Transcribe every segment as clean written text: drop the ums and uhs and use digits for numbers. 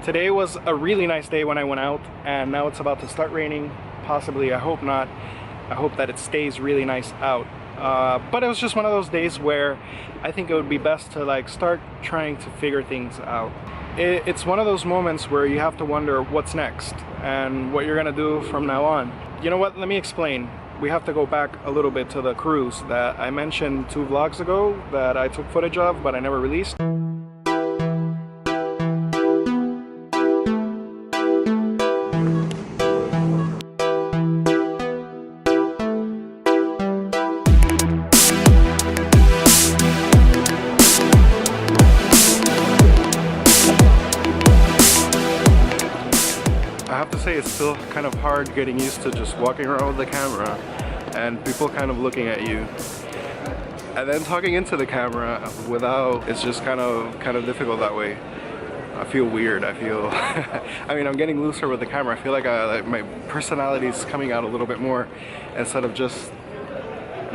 Today was a really nice day when I went out, and now it's about to start raining. Possibly, I hope not. I hope that it stays really nice out. But it was just one of those days where I think it would be best to like start trying to figure things out. It's one of those moments where you have to wonder what's next and what you're gonna do from now on. You know what? Let me explain. We have to go back a little bit to the cruise that I mentioned 2 vlogs ago that I took footage of but I never released. I have to say it's still kind of hard getting used to just walking around with the camera and people kind of looking at you and then talking into the camera without. It's just kind of difficult that way. I feel weird. I feel I mean, I'm getting looser with the camera. I feel like my personality is coming out a little bit more instead of just,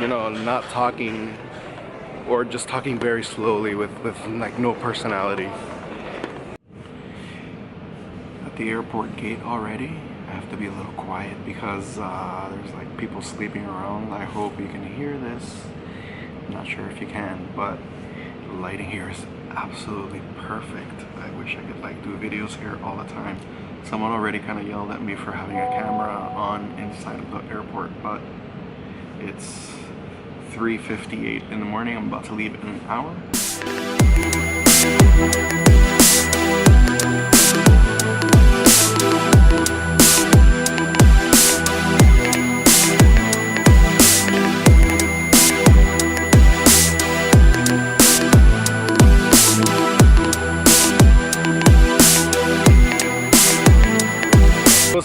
you know, not talking or just talking very slowly with like no personality. The airport gate already. I have to be a little quiet because there's like people sleeping around. I hope you can hear this. I'm not sure if you can, but the lighting here is absolutely perfect. I wish I could like do videos here all the time. Someone already kind of yelled at me for having a camera on inside of the airport, but it's 3:58 in the morning. I'm about to leave in an hour.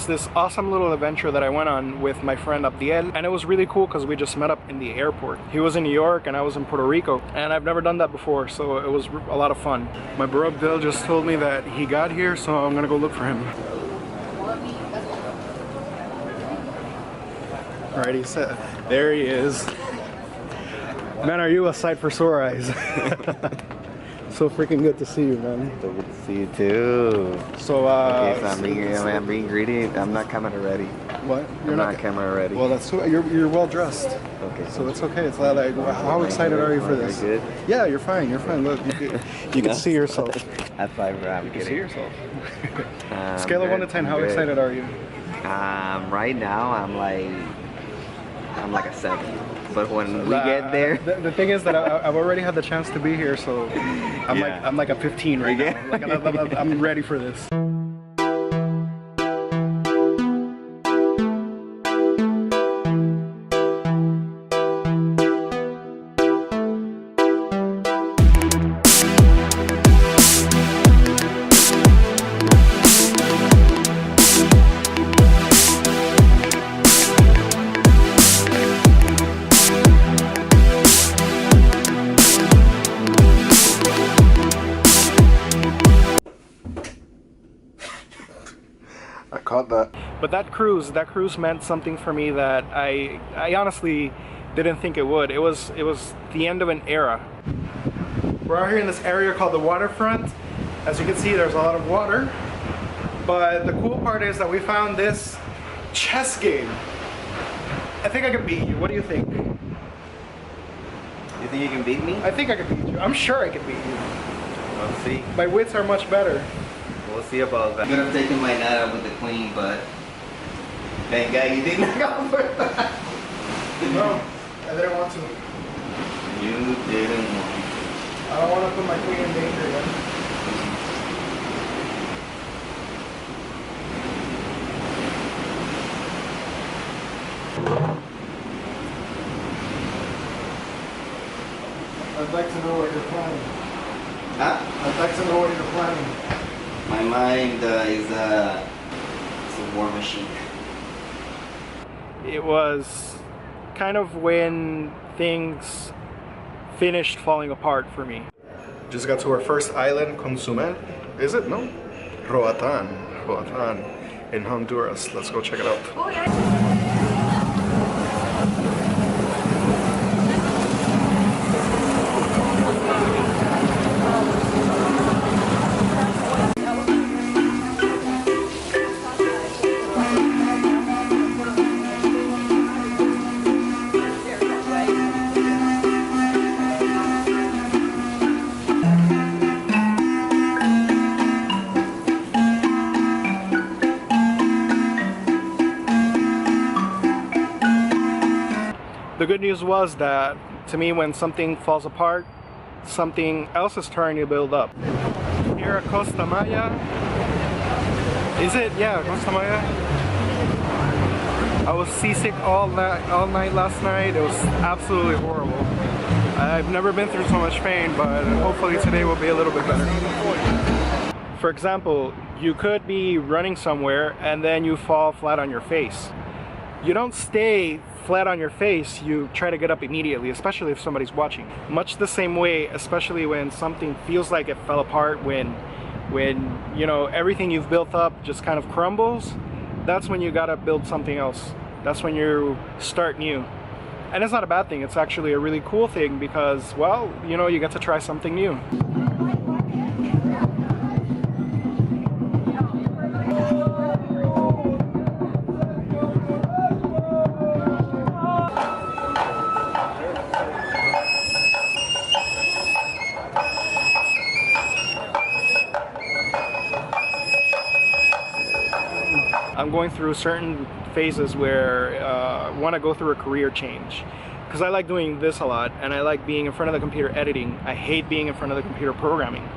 This awesome little adventure that I went on with my friend Abdiel, and it was really cool because we just met up in the airport. He was in New York and I was in Puerto Rico, and I've never done that before, so it was a lot of fun. My bro Abdiel just told me that he got here, so I'm gonna go look for him. Alright, he said, there he is. Man, are you a sight for sore eyes? So freaking good to see you, man. So good to see you too. So, okay, so I'm being greedy. I'm not camera ready. What? You're not camera ready. Well, that's you're well dressed. Okay. So it's okay. It's like, how excited are you for this? Good? Yeah, you're fine. You're fine. Look, you can see yourself. That's fine. You can see yourself. Scale of 1 to 10. How excited are you? Right now I'm like a 7. But when we get there, the thing is that I've already had the chance to be here, so I'm like a 15 right now. Like I'm ready for this. But that cruise meant something for me that I honestly didn't think it would. It was the end of an era. We're out here in this area called the waterfront. As you can see, there's a lot of water. But the cool part is that we found this chess game. I think I can beat you. What do you think? you think you can beat me? I think I can beat you. I'm sure I can beat you. We'll see. My wits are much better. We'll see about that. I could have taken my knight out with the queen, but thank God you did not go for that. No, I didn't want to. You didn't want to. I don't want to put my queen in danger yet. I'd like to know what you're planning. Huh? I'd like to know what you're planning. My mind is a war machine. It was kind of when things finished falling apart for me. Just got to our first island, Consumel. Is it? No? Roatan in Honduras. Let's go check it out. Oh, yeah. The good news was that, to me, when something falls apart, something else is trying to build up. Here at Costa Maya, is it? Yeah, Costa Maya. I was seasick all night last night. It was absolutely horrible. I've never been through so much pain, but hopefully today will be a little bit better. For example, you could be running somewhere and then you fall flat on your face. You don't stay flat on your face, you try to get up immediately, especially if somebody's watching. Much the same way, especially when something feels like it fell apart, when you know, everything you've built up just kind of crumbles, that's when you gotta build something else. That's when you start new. And it's not a bad thing, it's actually a really cool thing because, well, you know, you get to try something new. I'm going through certain phases where I want to go through a career change because I like doing this a lot and I like being in front of the computer editing. I hate being in front of the computer programming.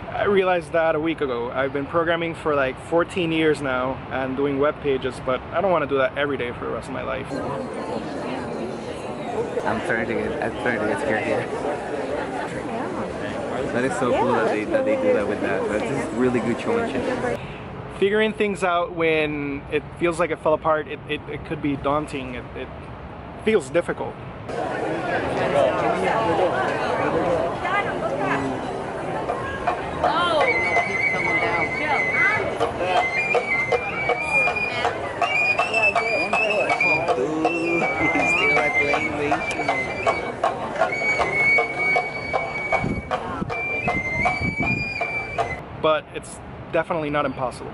I realized that a week ago. I've been programming for like 14 years now and doing web pages, but I don't want to do that every day for the rest of my life. I'm starting to get scared here. That is so cool that they do that with that. That's just really good showmanship. Figuring things out when it feels like it fell apart, it could be daunting. It feels difficult. But it's definitely not impossible.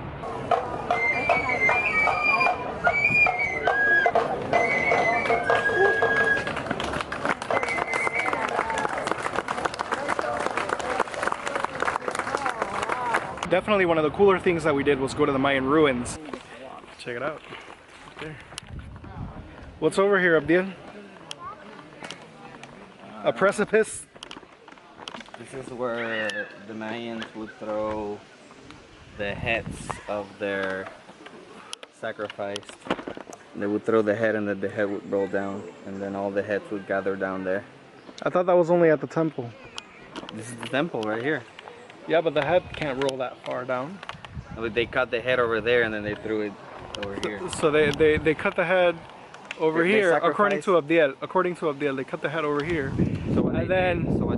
Definitely one of the cooler things that we did was go to the Mayan ruins. Check it out. There. What's over here, Abdiel? A precipice? This is where the Mayans would throw the heads of their sacrificed. They would throw the head and then the head would roll down and then all the heads would gather down there. I thought that was only at the temple. This is the temple right here. Yeah, but the head can't roll that far down. They cut the head over there and then they threw it over here. So they cut the head over here, according to Abdiel. According to Abdiel, they cut the head over here. So what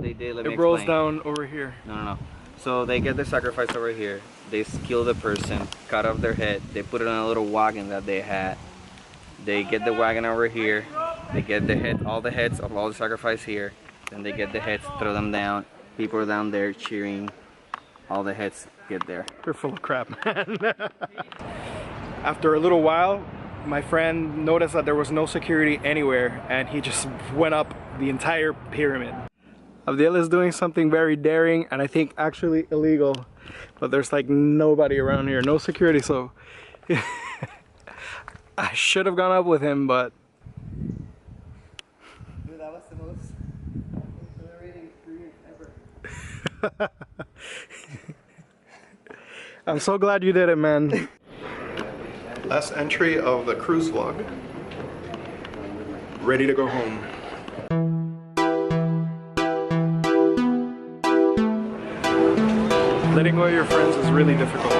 they did, let me it rolls explain. down over here. No. So they get the sacrifice over here. They kill the person, cut off their head. They put it on a little wagon that they had. They get the wagon over here. They get the head, all the heads of all the sacrifice here. Then they get the heads, throw them down. People are down there cheering. All the heads get there. You're full of crap, man. After a little while, my friend noticed that there was no security anywhere and he just went up the entire pyramid. Abdiel is doing something very daring and I think actually illegal, but there's like nobody around here, no security, so I should have gone up with him, but Dude, that was the most exhilarating experience ever. I'm so glad you did it, man. Last entry of the cruise vlog. Ready to go home. Letting go of your friends is really difficult.